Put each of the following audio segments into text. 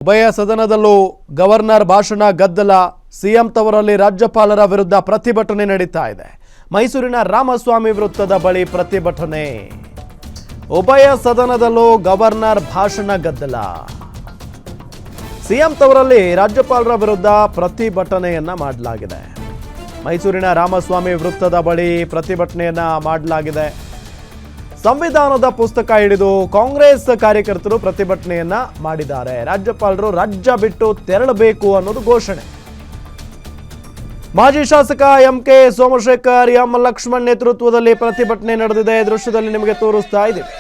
ಉಭಯ ಸದನದಲ್ಲೂ ಗವರ್ನರ್ ಭಾಷಣ ಗದ್ದಲ, ಸಿಎಂ ತವರಲ್ಲಿ ರಾಜ್ಯಪಾಲರ ವಿರುದ್ಧ ಪ್ರತಿಭಟನೆ ನಡೀತಾ ಇದೆ. ಮೈಸೂರಿನ ರಾಮಸ್ವಾಮಿ ವೃತ್ತದ ಬಳಿ ಪ್ರತಿಭಟನೆ. ಉಭಯ ಸದನದಲ್ಲೂ ಗವರ್ನರ್ ಭಾಷಣ ಗದ್ದಲ, ಸಿಎಂ ತವರಲ್ಲಿ ರಾಜ್ಯಪಾಲರ ವಿರುದ್ಧ ಪ್ರತಿಭಟನೆಯನ್ನ ಮಾಡಲಾಗಿದೆ. ಮೈಸೂರಿನ ರಾಮಸ್ವಾಮಿ ವೃತ್ತದ ಬಳಿ ಪ್ರತಿಭಟನೆಯನ್ನ ಮಾಡಲಾಗಿದೆ. ಸಂವಿಧಾನದ ಪುಸ್ತಕ ಹಿಡಿದು ಕಾಂಗ್ರೆಸ್ ಕಾರ್ಯಕರ್ತರು ಪ್ರತಿಭಟನೆಯನ್ನ ಮಾಡಿದ್ದಾರೆ. ರಾಜ್ಯಪಾಲರು ರಾಜ್ಯ ಬಿಟ್ಟು ತೆರಳಬೇಕು ಅನ್ನೋದು ಘೋಷಣೆ. ಮಾಜಿ ಶಾಸಕ ಎಂಕೆ ಸೋಮಶೇಖರ್, ಎಂ ಲಕ್ಷ್ಮಣ್ ನೇತೃತ್ವದಲ್ಲಿ ಪ್ರತಿಭಟನೆ ನಡೆದಿದೆ. ದೃಶ್ಯದಲ್ಲಿ ನಿಮಗೆ ತೋರಿಸ್ತಾ ಇದ್ದೀವಿ.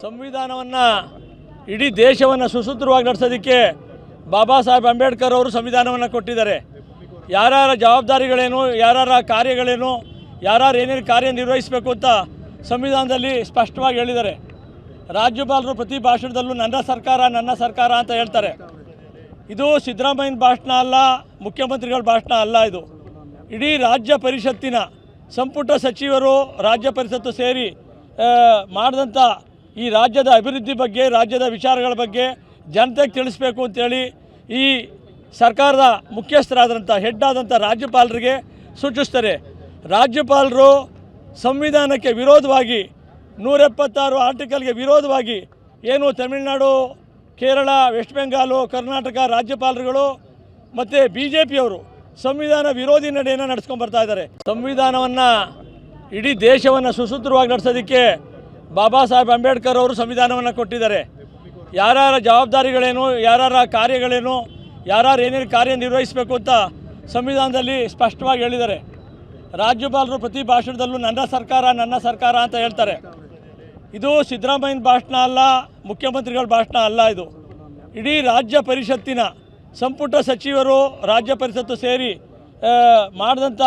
ಸಂವಿಧಾನವನ್ನು ಇಡೀ ದೇಶವನ್ನು ಸುಸೂತ್ರವಾಗಿ ನಡೆಸೋದಕ್ಕೆ ಬಾಬಾ ಸಾಹೇಬ್ ಅಂಬೇಡ್ಕರ್ ಅವರು ಸಂವಿಧಾನವನ್ನು ಕೊಟ್ಟಿದ್ದಾರೆ. ಯಾರ್ಯಾರ ಜವಾಬ್ದಾರಿಗಳೇನು, ಯಾರ್ಯಾರ ಕಾರ್ಯಗಳೇನು, ಯಾರ್ಯಾರು ಏನೇನು ಕಾರ್ಯನಿರ್ವಹಿಸಬೇಕು ಅಂತ ಸಂವಿಧಾನದಲ್ಲಿ ಸ್ಪಷ್ಟವಾಗಿ ಹೇಳಿದ್ದಾರೆ. ರಾಜ್ಯಪಾಲರು ಪ್ರತಿ ಭಾಷಣದಲ್ಲೂ ನನ್ನ ಸರ್ಕಾರ ಅಂತ ಹೇಳ್ತಾರೆ. ಇದು ಸಿದ್ದರಾಮಯ್ಯನ ಭಾಷಣ ಅಲ್ಲ, ಮುಖ್ಯಮಂತ್ರಿಗಳ ಭಾಷಣ ಅಲ್ಲ. ಇದು ಇಡೀ ರಾಜ್ಯ ಪರಿಷತ್ತಿನ ಸಂಪುಟ ಸಚಿವರು, ರಾಜ್ಯ ಪರಿಷತ್ತು ಸೇರಿ ಮಾಡಿದಂಥ ಈ ರಾಜ್ಯದ ಅಭಿವೃದ್ಧಿ ಬಗ್ಗೆ, ರಾಜ್ಯದ ವಿಚಾರಗಳ ಬಗ್ಗೆ ಜನತೆಗೆ ತಿಳಿಸ್ಬೇಕು ಅಂತೇಳಿ ಈ ಸರ್ಕಾರದ ಮುಖ್ಯಸ್ಥರಾದಂಥ ಹೆಡ್ ಆದಂಥ ರಾಜ್ಯಪಾಲರಿಗೆ ಸೂಚಿಸ್ತಾರೆ. ರಾಜ್ಯಪಾಲರು ಸಂವಿಧಾನಕ್ಕೆ ವಿರೋಧವಾಗಿ 176 ಆರ್ಟಿಕಲ್ಗೆ ವಿರೋಧವಾಗಿ ಏನು ತಮಿಳುನಾಡು, ಕೇರಳ, ವೆಸ್ಟ್ ಬೆಂಗಾಲು, ಕರ್ನಾಟಕ ರಾಜ್ಯಪಾಲರುಗಳು ಮತ್ತು BJPಯವರು ಸಂವಿಧಾನ ವಿರೋಧಿ ನಡೆಯನ್ನು ನಡೆಸ್ಕೊಂಡು ಬರ್ತಾ ಇದ್ದಾರೆ. ಸಂವಿಧಾನವನ್ನು ಇಡೀ ದೇಶವನ್ನು ಸುಸೂತ್ರವಾಗಿ ನಡೆಸೋದಕ್ಕೆ ಬಾಬಾ ಸಾಹೇಬ್ ಅಂಬೇಡ್ಕರ್ ಅವರು ಸಂವಿಧಾನವನ್ನು ಕೊಟ್ಟಿದ್ದಾರೆ. ಯಾರ್ಯಾರ ಜವಾಬ್ದಾರಿಗಳೇನು, ಯಾರ್ಯಾರ ಕಾರ್ಯಗಳೇನು, ಯಾರ್ಯಾರು ಏನೇನು ಕಾರ್ಯನಿರ್ವಹಿಸಬೇಕು ಅಂತ ಸಂವಿಧಾನದಲ್ಲಿ ಸ್ಪಷ್ಟವಾಗಿ ಹೇಳಿದ್ದಾರೆ. ರಾಜ್ಯಪಾಲರು ಪ್ರತಿ ಭಾಷಣದಲ್ಲೂ ನನ್ನ ಸರ್ಕಾರ ಅಂತ ಹೇಳ್ತಾರೆ. ಇದು ಸಿದ್ದರಾಮಯ್ಯನ ಭಾಷಣ ಅಲ್ಲ, ಮುಖ್ಯಮಂತ್ರಿಗಳ ಭಾಷಣ ಅಲ್ಲ. ಇದು ಇಡೀ ರಾಜ್ಯ ಪರಿಷತ್ತಿನ ಸಂಪುಟ ಸಚಿವರು, ರಾಜ್ಯ ಪರಿಷತ್ತು ಸೇರಿ ಮಾಡಿದಂಥ